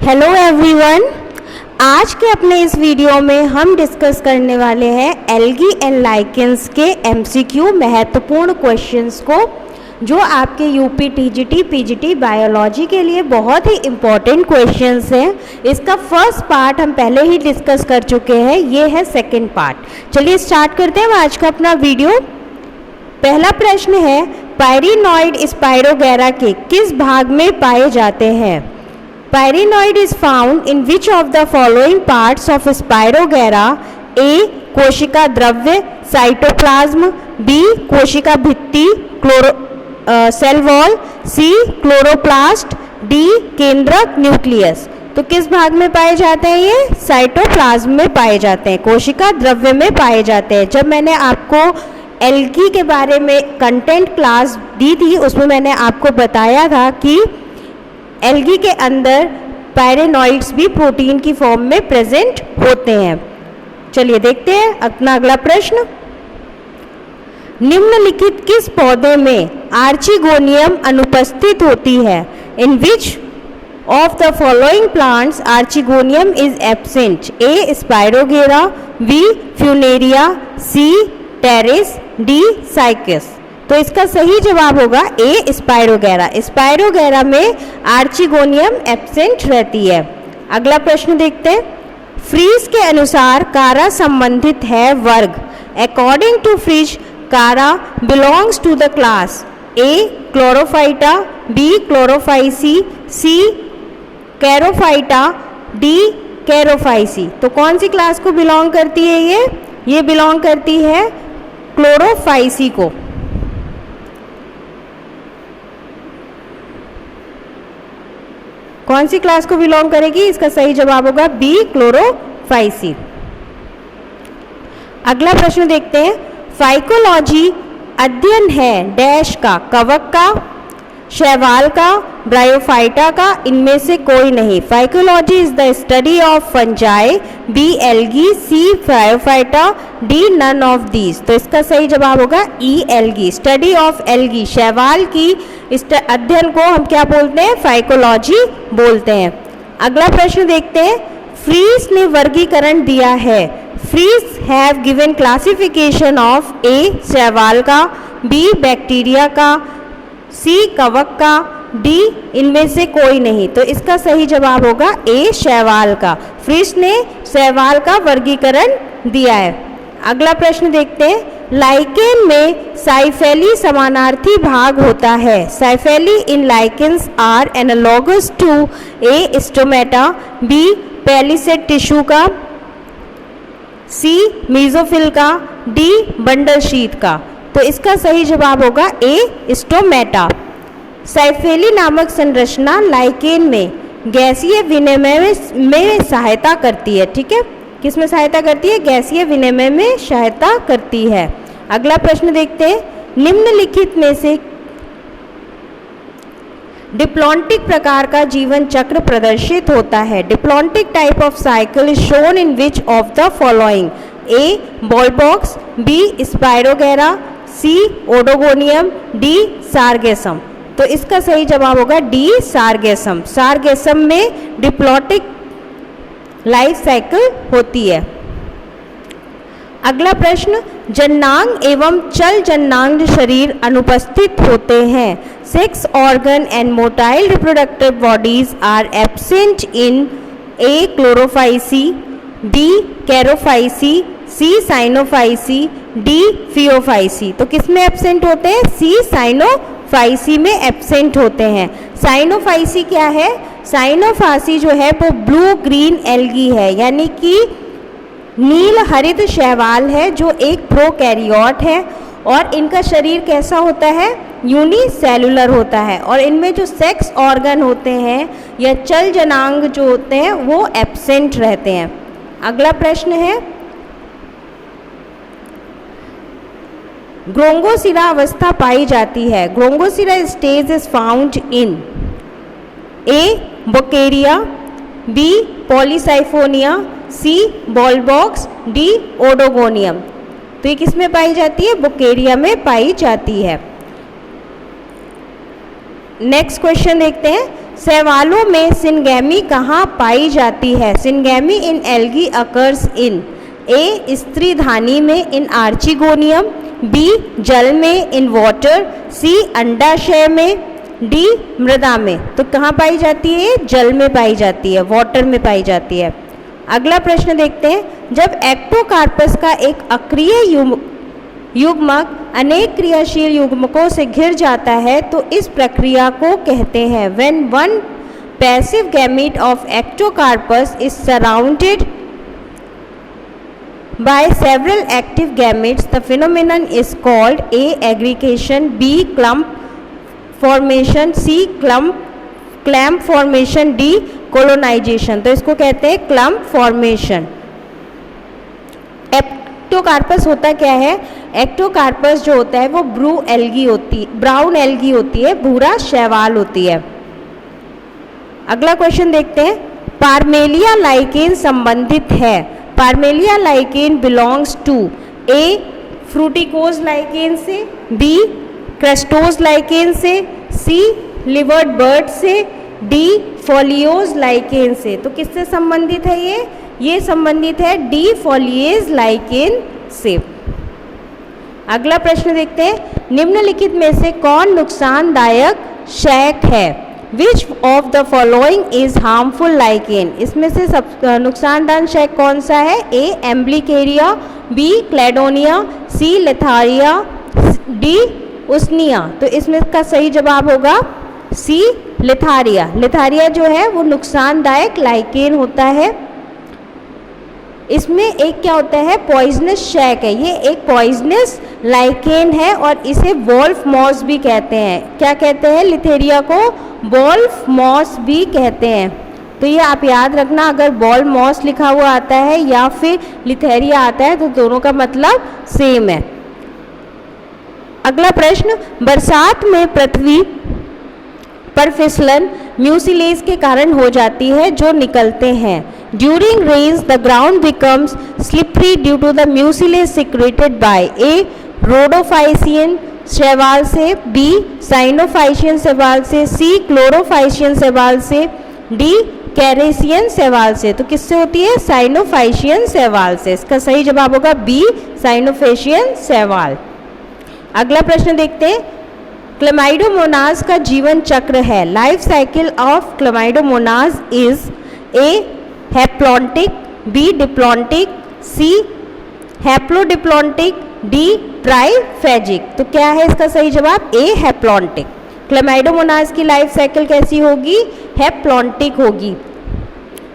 Hello everyone, आज के अपने इस वीडियो में हम डिस्कस करने वाले हैं एल्गी एंड लाइकेंस के एमसीक्यू महत्वपूर्ण क्वेश्चंस को, जो आपके यूपी टीजीटी पीजीटी बायोलॉजी के लिए बहुत ही इम्पॉर्टेंट क्वेश्चंस हैं। इसका फर्स्ट पार्ट हम पहले ही डिस्कस कर चुके हैं, ये है सेकंड पार्ट। चलिए स्टार्ट करते हैं आज का अपना वीडियो। पहला प्रश्न है, पायरिनॉइड स्पाइरोगैरा के किस भाग में पाए जाते हैं? Pyrenoid is found in which of the following parts of Spirogyra? A. कोशिका द्रव्य साइटोप्लाज्म, B. कोशिका भित्ति cell wall, C. Chloroplast, D. केंद्रक न्यूक्लियस। तो किस भाग में पाए जाते हैं? ये साइटोप्लाज्म में पाए जाते हैं, कोशिका द्रव्य में पाए जाते हैं। जब मैंने आपको एल्गी के बारे में कंटेंट क्लास दी थी, उसमें मैंने आपको बताया था कि एल्गी के अंदर पायरेनॉइड्स भी प्रोटीन की फॉर्म में प्रेजेंट होते हैं। चलिए देखते हैं अपना अगला प्रश्न। निम्नलिखित किस पौधे में आर्चिगोनियम अनुपस्थित होती है? In which of the following plants archegonium is absent? A. Spirogyra, B. Funaria, C. Pteris, D. Cycas. तो इसका सही जवाब होगा ए. स्पाइरोगैरा। स्पाइरोगैरा में आर्चिगोनियम एब्सेंट रहती है। अगला प्रश्न देखते हैं। फ्रीज के अनुसार कारा संबंधित है वर्ग। According to Fritsch, chara belongs to the class A. Chlorophyta, B. Chlorophyceae, C. Charophyta, D. Charophyceae. तो कौन सी क्लास को बिलोंग करती है ये बिलोंग करती है क्लोरोफाइसी को। कौन सी क्लास को बिलोंग करेगी? इसका सही जवाब होगा बी. क्लोरोफाइसी। अगला प्रश्न देखते हैं। फाइकोलॉजी अध्ययन है डैश का? कवक का, शैवाल का, ब्रायोफाइटा का, इनमें से कोई नहीं। Phycology is the study of fungi, B. Algae, C. Bryophyta, D. None of these. तो इसका सही जवाब होगा E. Algae. Study of algae, शैवाल की अध्ययन को हम क्या बोलते हैं? फाइकोलॉजी बोलते हैं। अगला प्रश्न देखते हैं। फ्रीज ने वर्गीकरण दिया है। Fritsch have given classification of A. शैवाल का, बी. बैक्टीरिया का, सी. कवक का, डी. इनमें से कोई नहीं। तो इसका सही जवाब होगा ए. शैवाल का। फ्रीज ने शैवाल का वर्गीकरण दिया है। अगला प्रश्न देखते हैं। लाइकेन में साइफेली समानार्थी भाग होता है। Cyphellae in lichens are analogous to A. Stomata, B. Palisade tissue का, सी. मीजोफिल का, डी. बंडल शीट का। तो इसका सही जवाब होगा ए. स्टोमेटा। साइफेली नामक संरचना लाइकेन में गैसीय विनिमय में सहायता करती है। ठीक है, किसमें सहायता करती है? गैसीय विनिमय में सहायता करती है। अगला प्रश्न देखते हैं। निम्नलिखित में से डिप्लॉन्टिक प्रकार का जीवन चक्र प्रदर्शित होता है। Diplontic type of cycle is shown in which of the following? A. Volvox, B. Spirogyra, C. Oedogonium, D. Sargassum. तो इसका सही जवाब होगा डी. सारगेसम। सारगेसम में डिप्लॉन्टिक लाइफ साइकिल होती है। अगला प्रश्न। जननांग एवं चल जननांग शरीर अनुपस्थित होते हैं। Sex organ and motile reproductive bodies are absent in A. Chlorophyceae, B. Charophyceae, C. Cyanophyceae, D. Phaeophyceae. तो किसमें एब्सेंट होते हैं? सी. साइनोफाइसी में एब्सेंट होते हैं। साइनोफाइसी क्या है? साइनोफाइसी जो है वो ब्लू ग्रीन एल्गी है, यानी कि नील हरित शैवाल है, जो एक प्रोकैरियोट है। और इनका शरीर कैसा होता है? यूनिसेलुलर होता है। और इनमें जो सेक्स ऑर्गन होते हैं या चल जनांग जो होते हैं वो एब्सेंट रहते हैं। अगला प्रश्न है। ग्रोंगोसिरा अवस्था पाई जाती है। Gongrosira stage is found in A. बोकेरिया, B. Polysiphonia, C. Volvox, D. Oedogonium. तो ये किस में पाई जाती है? बोकेरिया में पाई जाती है। नेक्स्ट क्वेश्चन देखते हैं। शैवालों में सिंगेमी कहाँ पाई जाती है? Syngamy in algae occurs in A स्त्रीधानी में इन आर्चिगोनियम, बी जल में इन वाटर, सी अंडाशय में, डी मृदा में। तो कहाँ पाई जाती है? जल में पाई जाती है, वाटर में पाई जाती है। अगला प्रश्न देखते हैं, जब एक्टोकार्पस का एक अक्रिय युग्मक अनेक क्रियाशील युग्मकों से घिर जाता है तो इस प्रक्रिया को कहते हैं? When one passive gamete of Ectocarpus is surrounded by several active gametes, the phenomenon is called A. aggregation, B. clump formation, C. clamp formation, D. colonization। तो इसको कहते हैं क्लम्प फॉर्मेशन। एक्टोकार्पस होता क्या है? एक्टोकार्पस जो होता है वो ब्राउन एल्गी होती है, भूरा शैवाल होती है। अगला क्वेश्चन देखते हैं, पार्मेलिया लाइकेन संबंधित है। Parmelia lichen belongs to A fruticose lichen से, बी क्रस्टोज लाइकेन से, सी लिवर्ड बर्ड से, डी फोलियोज लाइकेन से। तो किससे संबंधित है ये संबंधित है डी फोलिएज लाइकेन से। अगला प्रश्न देखते हैं, निम्नलिखित में से कौन नुकसानदायक शैक है? Which of the following is harmful lichen? इसमें से सब नुकसानदायक शैक कौन सा है? ए एम्ब्लिकेरिया, बी क्लेडोनिया, सी लेथारिया, डी उसनिया। तो इसमें का सही जवाब होगा सी लेथारिया। लेथारिया जो है वो नुकसानदायक लाइकेन होता है। इसमें एक क्या होता है? पॉइजनस शैक है, ये एक पॉइजनस लाइकेन है और इसे वोल्फ मॉस भी कहते हैं। क्या कहते हैं? लिथेरिया को वोल्फ मॉस भी कहते हैं। तो ये आप याद रखना, अगर बॉल मॉस लिखा हुआ आता है या फिर लिथेरिया आता है तो दोनों का मतलब सेम है। अगला प्रश्न, बरसात में पृथ्वी पर फिसलन म्यूसिलेज के कारण हो जाती है जो निकलते हैं। During rains the ground becomes slippery due to the mucilage secreted by A rhodophycean शैवाल से, बी साइनोफाइशियन शैवाल से, सी क्लोरोफाइशियन शैवाल से, डी कैरेसियन शैवाल से। तो किससे होती है? साइनोफाइशियन शैवाल से। इसका सही जवाब होगा बी साइनोफाइशियन शैवाल। अगला प्रश्न देखते हैं, क्लमाइडोमोनास का जीवन चक्र है। Life cycle of chlamydomonas is A haplontic, B diplontic, C haplodiplontic, D triphasic. तो क्या है इसका सही जवाब? A haplontic. क्लमाइडोमोनास की लाइफ साइकिल कैसी होगी? हैप्लॉन्टिक होगी।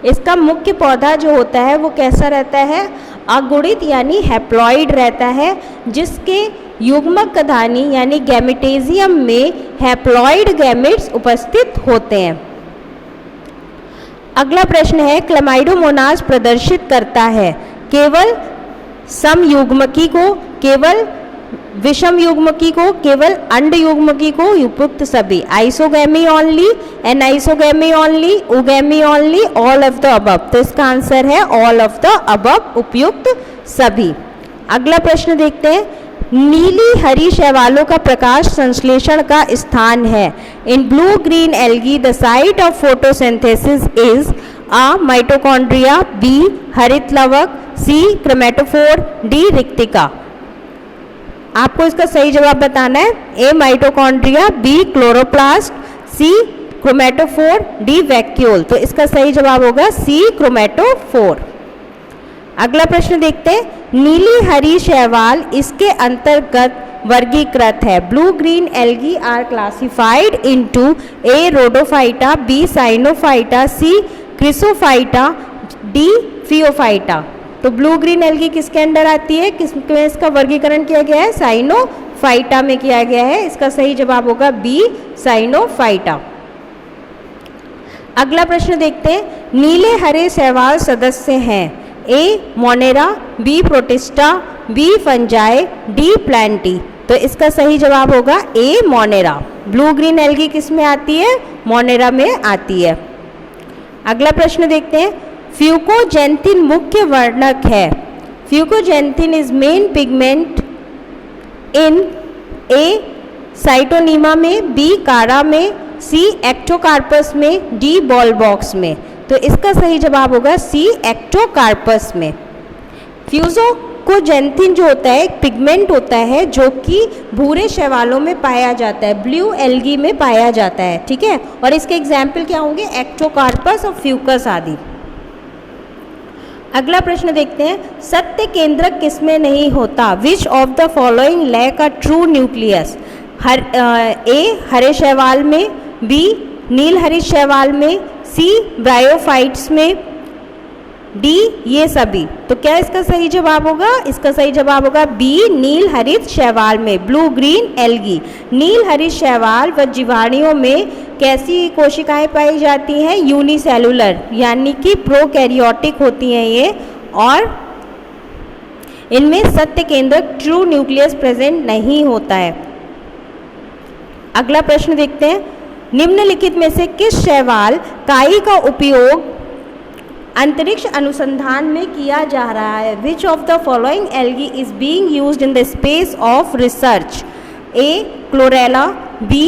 इसका मुख्य पौधा जो होता है वो कैसा रहता है? अगुणित यानी हैप्लॉइड रहता है, जिसके युग्मक कधानी यानी गैमेटेजियम में हैप्लॉइड गैमेट्स उपस्थित होते हैं। अगला प्रश्न है, क्लमाइडोमोनास प्रदर्शित करता है केवल समयुग्मकी को, केवल विषम युग्मकी को, केवल अंड युग्मकी को, उपयुक्त सभी? Isogamy only, anisogamy only, oogamy only, all of the above. तो इसका आंसर है ऑल ऑफ द अबव, उपयुक्त सभी। अगला प्रश्न देखते हैं, नीली हरी शैवालों का प्रकाश संश्लेषण का स्थान है। In blue green algae the site of photosynthesis is A mitochondria, B हरित लवक, सी क्रोमेटोफोर, डी रिक्तिका। आपको इसका सही जवाब बताना है। ए माइटोकॉन्ड्रिया, बी क्लोरोप्लास्ट, सी क्रोमेटोफोर, डी वैक्यूल। तो इसका सही जवाब होगा सी क्रोमेटोफोर। अगला प्रश्न देखते हैं, नीली हरी शैवाल इसके अंतर्गत वर्गीकृत है। Blue green algae are classified into A rhodophyta, B cyanophyta, C chrysophyta, D phaeophyta. तो ब्लू ग्रीन एल्गी किसके अंडर आती है? किसमें इसका वर्गीकरण किया गया है? साइनोफाइटा में किया गया है। इसका सही जवाब होगा बी साइनोफाइटा। अगला प्रश्न देखते हैं, नीले हरे शैवाल सदस्य हैं। A monera, B protista, B fungi, D plantae. तो इसका सही जवाब होगा A monera. Blue green algae किस में आती है? मोनेरा में आती है। अगला प्रश्न देखते हैं, फ्यूकोजेंथिन मुख्य वर्णक है। Fucoxanthin is main pigment in A scytonema में, बी कारा में, सी एक्टोकार्पस में, डी बॉल बॉक्स में। तो इसका सही जवाब होगा सी एक्टोकार्पस में। फ्यूजोकोजेंथिन जो होता है एक पिगमेंट होता है जो कि भूरे शैवालों में पाया जाता है, ब्लू एल्गी में पाया जाता है, ठीक है। और इसके एग्जाम्पल क्या होंगे, एक्टोकार्पस और फ्यूकस आदि। अगला प्रश्न देखते हैं, सत्य केंद्रक किसमें नहीं होता? Which of the following lack a true nucleus? A हरे शैवाल में, बी नील हरित शैवाल में, सी ब्रायोफाइट्स में, डी ये सभी। तो क्या इसका सही जवाब होगा? इसका सही जवाब होगा बी नील हरित शैवाल में, ब्लू ग्रीन एल्गी। नील हरित शैवाल व जीवाणुओं में कैसी कोशिकाएं पाई जाती हैं? यूनिसेलुलर, यानी कि प्रोकैरियोटिक होती हैं ये, और इनमें सत्य केंद्रक ट्रू न्यूक्लियस प्रेजेंट नहीं होता है। अगला प्रश्न देखते हैं, निम्नलिखित में से किस शैवाल काई का उपयोग अंतरिक्ष अनुसंधान में किया जा रहा है? Which of the following algae is being used in the space of research? A chlorella, B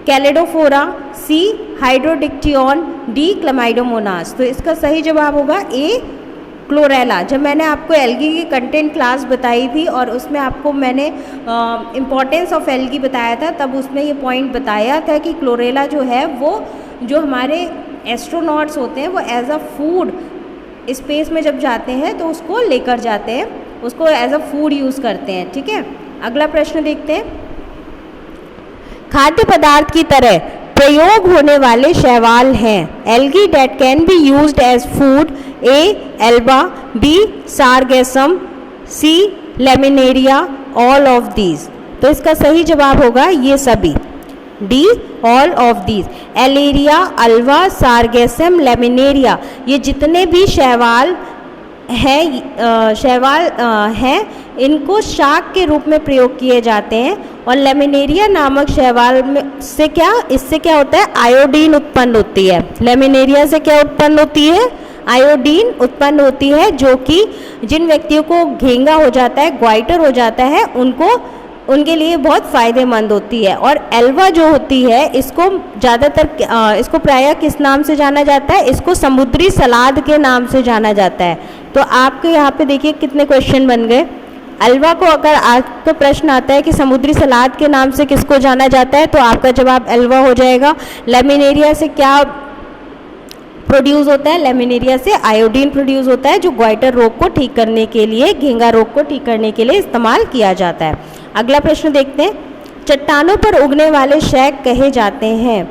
cladophora, C hydrodictyon, D chlamydomonas. तो इसका सही जवाब होगा ए क्लोरेला। जब मैंने आपको एल्गी की कंटेंट क्लास बताई थी और उसमें आपको मैंने इम्पॉर्टेंस ऑफ एल्गी बताया था, तब उसमें ये पॉइंट बताया था कि क्लोरेला जो है वो जो हमारे एस्ट्रोनॉट्स होते हैं वो एज अ फूड स्पेस में जब जाते हैं तो उसको लेकर जाते हैं, उसको एज अ फूड यूज़ करते हैं, ठीक है। अगला प्रश्न देखते हैं, खाद्य पदार्थ की तरह प्रयोग होने वाले शैवाल हैं। Algae that can be used as food? A Ulva, b Sargassum, c Laminaria, all of these. तो इसका सही जवाब होगा ये सभी, d all of these. Alaria, Ulva, Sargassum, Laminaria, ये जितने भी शैवाल हैं इनको शाक के रूप में प्रयोग किए जाते हैं। और लेमिनेरिया नामक शैवाल में से इससे क्या होता है, आयोडीन उत्पन्न होती है। लेमिनेरिया से क्या उत्पन्न होती है? आयोडीन उत्पन्न होती है, जो कि जिन व्यक्तियों को घेंगा हो जाता है, ग्वाइटर हो जाता है, उनके लिए बहुत फ़ायदेमंद होती है। और एल्वा जो होती है इसको ज़्यादातर इसको प्रायः किस नाम से जाना जाता है? इसको समुद्री सलाद के नाम से जाना जाता है। तो आपके यहाँ पे देखिए कितने क्वेश्चन बन गए। एल्वा को अगर आपको प्रश्न आता है कि समुद्री सलाद के नाम से किसको जाना जाता है, तो आपका जवाब एल्वा हो जाएगा। लेमिनेरिया से क्या प्रोड्यूस होता है? लेमिनेरिया से आयोडीन प्रोड्यूस होता है, जो ग्वाइटर रोग को ठीक करने के लिए, घेंगा रोग को ठीक करने के लिए इस्तेमाल किया जाता है। अगला प्रश्न देखते हैं, चट्टानों पर उगने वाले शैक कहे जाते हैं?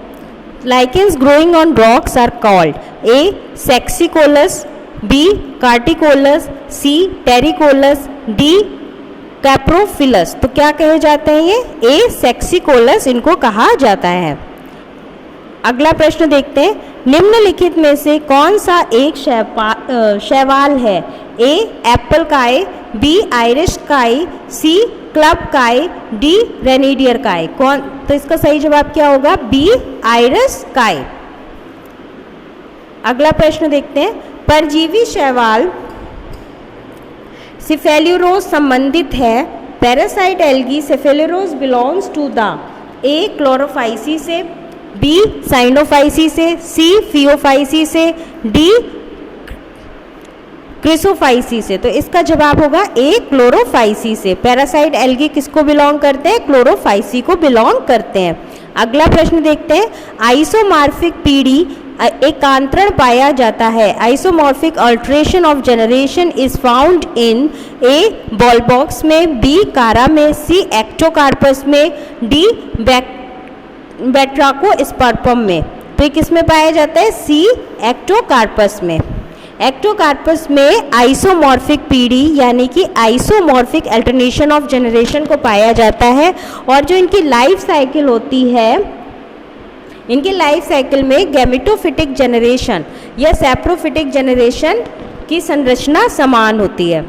Lichens growing on rocks are called? A saxicolous, b corticolous, c terricolous, d coprophilous. तो क्या कहे जाते हैं ये? ए सेक्सिकोलस इनको कहा जाता है। अगला प्रश्न देखते हैं, निम्नलिखित में से कौन सा एक शैवाल है? ए एप्पल काय, बी आयरिश काय, सी क्लब काय, डी रेनिडियर काय। तो इसका सही जवाब क्या होगा? बी आयरिश काय। अगला प्रश्न देखते हैं, परजीवी शैवाल सिफेल्यूरोस संबंधित है? Parasite algae Cephaleuros belongs to the a Chlorophyceae से, बी साइनोफाइसी से, सी फियोफाइसी से, डी क्रिसोफाइसी से। तो इसका जवाब होगा ए क्लोरोफाइसी से। पैरासाइट एल्गी किसको बिलोंग करते हैं? क्लोरोफाइसी को बिलोंग करते हैं। अगला प्रश्न देखते हैं, आइसोमॉर्फिक पीढ़ी एकांतरण पाया जाता है? Isomorphic alteration of generation is found in A ball box में, बी कारा में, सी एक्टोकार्पस में, डी बैट्राकोस्पर्पम में। तो ये किस में पाया जाता है? सी एक्टोकार्पस में। एक्टोकार्पस में आइसोमॉर्फिक पीढ़ी यानी कि आइसोमॉर्फिक अल्टरनेशन ऑफ जनरेशन को पाया जाता है। और जो इनकी लाइफ साइकिल होती है, इनके लाइफ साइकिल में गैमेटोफिटिक जनरेशन या सैप्रोफिटिक जनरेशन की संरचना समान होती है।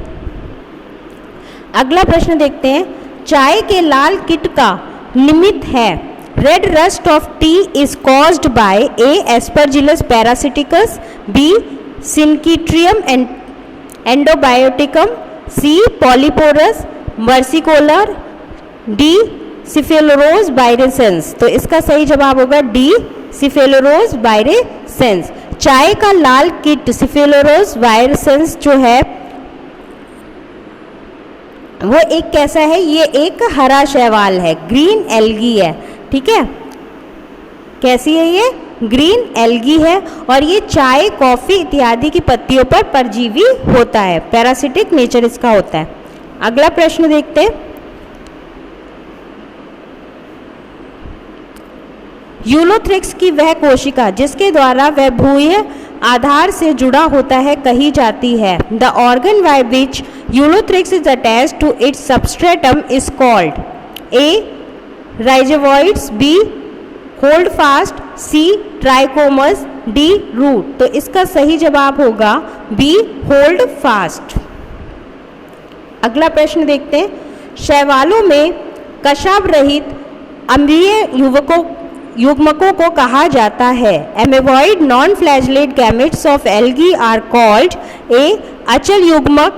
अगला प्रश्न देखते हैं, चाय के लाल कीट का निमित्त है? Red rust of tea is caused by a Aspergillus parasiticus, b Synchytrium endobioticum, c Polyporus versicolor, d Cephaleuros virescens. तो इसका सही जवाब होगा डी सिफेलोरोज बायरेसेंस। चाय का लाल कीट सिफेलोरोज बायरेसेंस जो है वो एक कैसा है, ये एक हरा शैवाल है, ग्रीन एल्गी है, ठीक है। कैसी है ये? ग्रीन एल्गी है और ये चाय, कॉफी इत्यादि की पत्तियों पर परजीवी होता है, पैरासिटिक नेचर इसका होता है। अगला प्रश्न देखते हैं। यूलोथ्रिक्स की वह कोशिका जिसके द्वारा वह भूय आधार से जुड़ा होता है कही जाती है। The organ by which Ulothrix is attached to its substratum is called a rhizoids, b holdfast, c trichomes, d root. तो इसका सही जवाब होगा बी होल्ड फास्ट। अगला प्रश्न देखते हैं। शैवालों में कशाभ रहित अम्लीय युग्मकों को कहा जाता है। Amoeboid non flagellate gametes of algae are called a अचल युग्मक,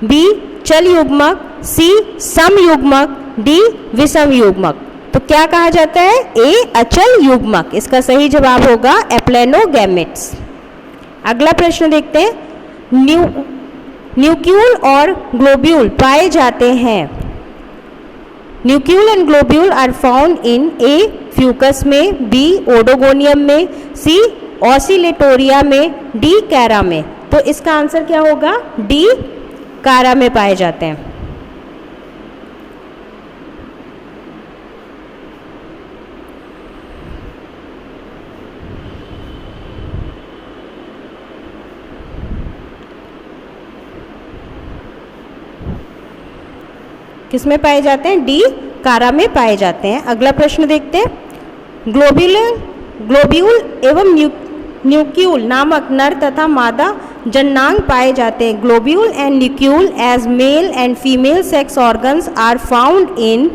बी चल युग्मक, सी सम युग्मक, डी विषम युग्मक। तो क्या कहा जाता है? ए अचल युग्मक। इसका सही जवाब होगा एप्लेनोगैमेट्स। अगला प्रश्न देखते हैं। न्यूक्यूल और ग्लोब्यूल पाए जाते हैं। Nucule and globule are found in A fucus में, बी ओडोगोनियम में, सी ऑसिलेटोरिया में, डी कैरा में। तो इसका आंसर क्या होगा? डी कैरा में पाए जाते हैं। किस में पाए जाते हैं? डी कारा में पाए जाते हैं। अगला प्रश्न देखते हैं। ग्लोब्यूल एवं न्यूक्यूल नामक नर तथा मादा जननांग पाए जाते हैं। Globule and nucule as male and female sex organs are found in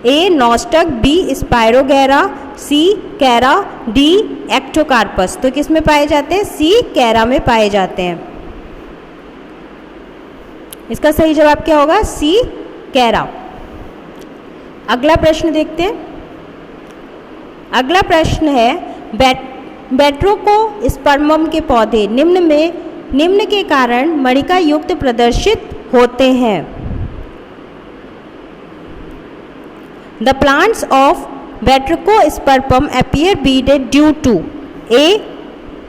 a Nostoc, b Spirogyra, c Chara, d Ectocarpus. तो किस में पाए जाते हैं? सी कैरा में पाए जाते हैं। इसका सही जवाब क्या होगा? सी कैरा। अगला प्रश्न देखते हैं। अगला प्रश्न है बैट्रोकोस्पर्मम के पौधे निम्न के कारण मणिका युक्त प्रदर्शित होते हैं। The plants of Batrachospermum appear beaded due to a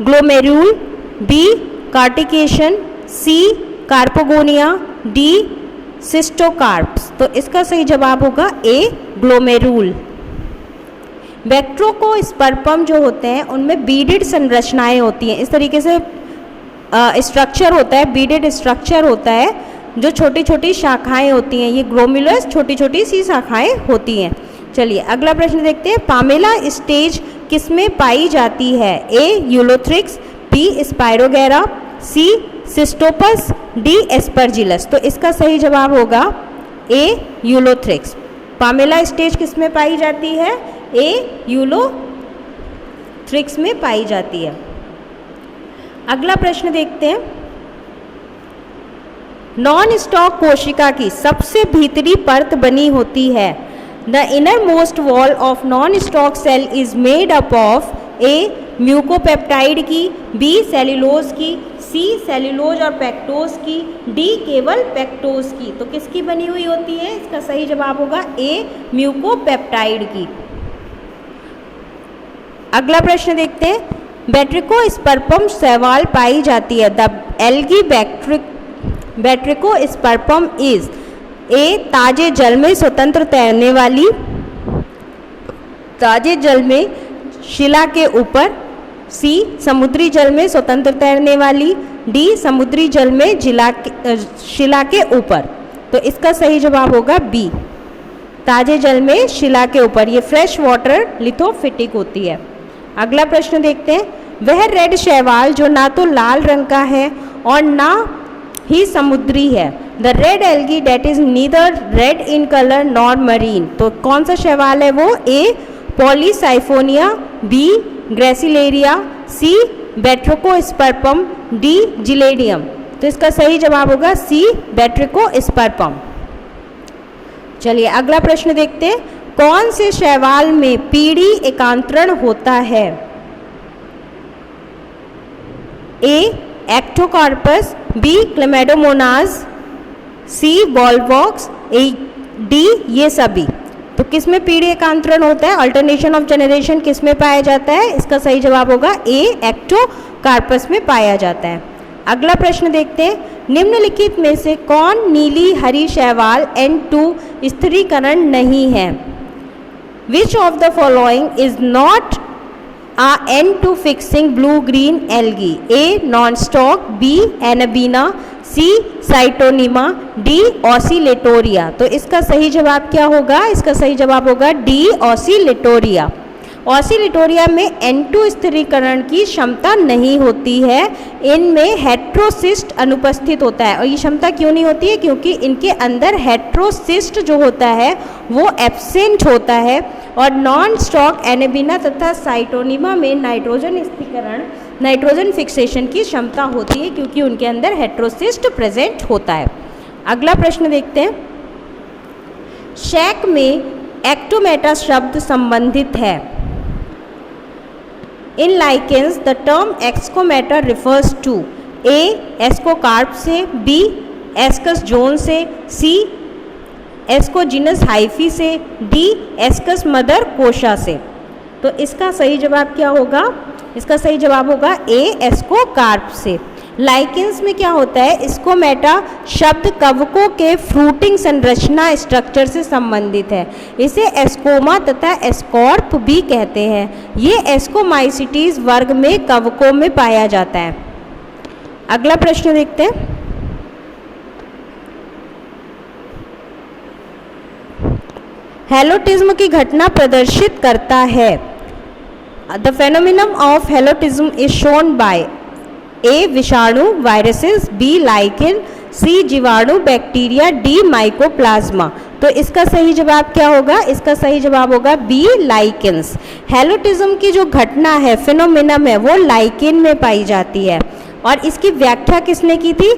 glomerule, b cortication, c carpogonia, d cystocarps. तो इसका सही जवाब होगा ए ग्लोमेरुल। बैट्रोकोस्पर्मम जो होते हैं उनमें बीडेड संरचनाएं होती हैं। इस तरीके से स्ट्रक्चर होता है, बीडेड स्ट्रक्चर होता है, जो छोटी छोटी शाखाएं होती हैं। ये ग्लोमेरुलस छोटी छोटी सी शाखाएं होती हैं। चलिए अगला प्रश्न देखते हैं। पामेला स्टेज किसमें पाई जाती है? ए यूलोथ्रिक्स, बी स्पायरोगैरा, सी सिस्टोपस, डी एस्परजिलस। तो इसका सही जवाब होगा ए यूलोथ्रिक्स। पामेला स्टेज किस में पाई जाती है? ए यूलोथ्रिक्स में पाई जाती है। अगला प्रश्न देखते हैं। नॉन स्टॉक कोशिका की सबसे भीतरी परत बनी होती है। The inner most wall of nostoc cell is made up of A mucopeptide की, बी सेल्यूलोज की, सी सेल्यूलोज और पेक्टोज की, डी केवल पेक्टोज की। तो किसकी बनी हुई होती है? इसका सही जवाब होगा ए म्यूकोपेप्टाइड की। अगला प्रश्न देखते हैं। बैट्रिकोस्पर्मम शैवाल पाई जाती है। द एल्गी बैट्रिकोस्पर्मम इज ए ताजे जल में स्वतंत्र तैरने वाली, ताजे जल में शिला के ऊपर, सी समुद्री जल में स्वतंत्र तैरने वाली, डी समुद्री जल में शिला के ऊपर। तो इसका सही जवाब होगा बी ताजे जल में शिला के ऊपर। ये फ्रेश वाटर लिथोफिटिक होती है। अगला प्रश्न देखते हैं। वह रेड शैवाल जो ना तो लाल रंग का है और ना ही समुद्री है। The red algae that is neither red in colour nor marine. तो कौन सा शैवाल है वो? A polysiphonia, B gracilaria, C batrachospermum, D gelidium. तो इसका सही जवाब होगा सी बैट्रिकोस्पर्मम। चलिए अगला प्रश्न देखते हैं, कौन से शैवाल में पीढ़ी एकांतरण होता है? ए एक्टोकार्पस, बी क्लेमेडोमोनाज, सी वॉल्वॉक्स, डी ये सभी। तो किस में पीढ़ी एकांतरण होता है? अल्टरनेशन ऑफ जनरेशन किस में पाया जाता है? इसका सही जवाब होगा ए एक्टोकार्पस में पाया जाता है। अगला प्रश्न देखते हैं, निम्नलिखित में से कौन नीली हरी शैवाल N2 स्थिरीकरण नहीं है? Which of the following is not a N2 fixing blue green algae? A non-stalk, B Anabaena, C Cytonema, D Oscillatoria। तो इसका सही जवाब क्या होगा? इसका सही जवाब होगा D Oscillatoria। ऑसिलेटोरिया में N2 स्थिरीकरण की क्षमता नहीं होती है, इनमें हेट्रोसिस्ट अनुपस्थित होता है। और ये क्षमता क्यों नहीं होती है? क्योंकि इनके अंदर हेट्रोसिस्ट जो होता है वो एब्सेंट होता है। और नॉन स्टॉक एनाबीना तथा साइटोनिमा में नाइट्रोजन स्थिरीकरण, नाइट्रोजन फिक्सेशन की क्षमता होती है क्योंकि उनके अंदर हेट्रोसिस्ट प्रेजेंट होता है। अगला प्रश्न देखते हैं, शैक में एक्टोमेटा शब्द संबंधित है। In lichens, the term excometa refers to A. Ascocarp से, B. एस्कस जोन से, C. एस्कोजिनस हाइफी से, D. एस्कस मदर कोशा से। तो इसका सही जवाब क्या होगा? इसका सही जवाब होगा A. एस्कोकार्प से। लाइकेंस में क्या होता है? एस्कोमेटा शब्द कवकों के फ्रूटिंग संरचना स्ट्रक्चर से संबंधित है। इसे एस्कोमा तथा एस्कॉर्प भी कहते हैं। ये एस्कोमाइसिटीज वर्ग में कवकों में पाया जाता है। अगला प्रश्न देखते हैं, हेलोटिज्म की घटना प्रदर्शित करता है। The phenomenon of helotism is shown by a विषाणु वायरसेस, बी लाइकेन, सी जीवाणु बैक्टीरिया, डी माइकोप्लाज्मा। तो इसका सही जवाब क्या होगा? इसका सही जवाब होगा बी लाइकेन्स। हेलोटिज्म की जो घटना है, फिनोमेनन है, वो लाइकेन में पाई जाती है। और इसकी व्याख्या किसने की थी?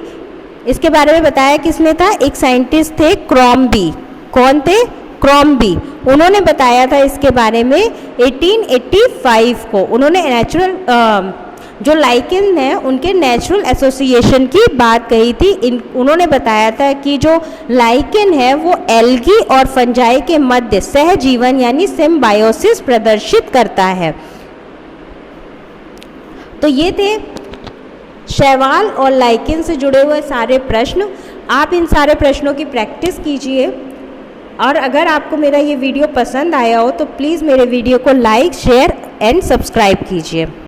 इसके बारे में बताया किसने था? एक साइंटिस्ट थे क्रॉम्बी। कौन थे? क्रॉम्बी। उन्होंने बताया था इसके बारे में 1885 को। उन्होंने नेचुरल जो लाइकेन है उनके नेचुरल एसोसिएशन की बात कही थी। उन्होंने बताया था कि जो लाइकेन है वो एल्गी और फंजाई के मध्य सहजीवन यानी सिम्बायोसिस प्रदर्शित करता है। तो ये थे शैवाल और लाइकेन से जुड़े हुए सारे प्रश्न। आप इन सारे प्रश्नों की प्रैक्टिस कीजिए। और अगर आपको मेरा ये वीडियो पसंद आया हो तो प्लीज़ मेरे वीडियो को लाइक, शेयर एंड सब्सक्राइब कीजिए।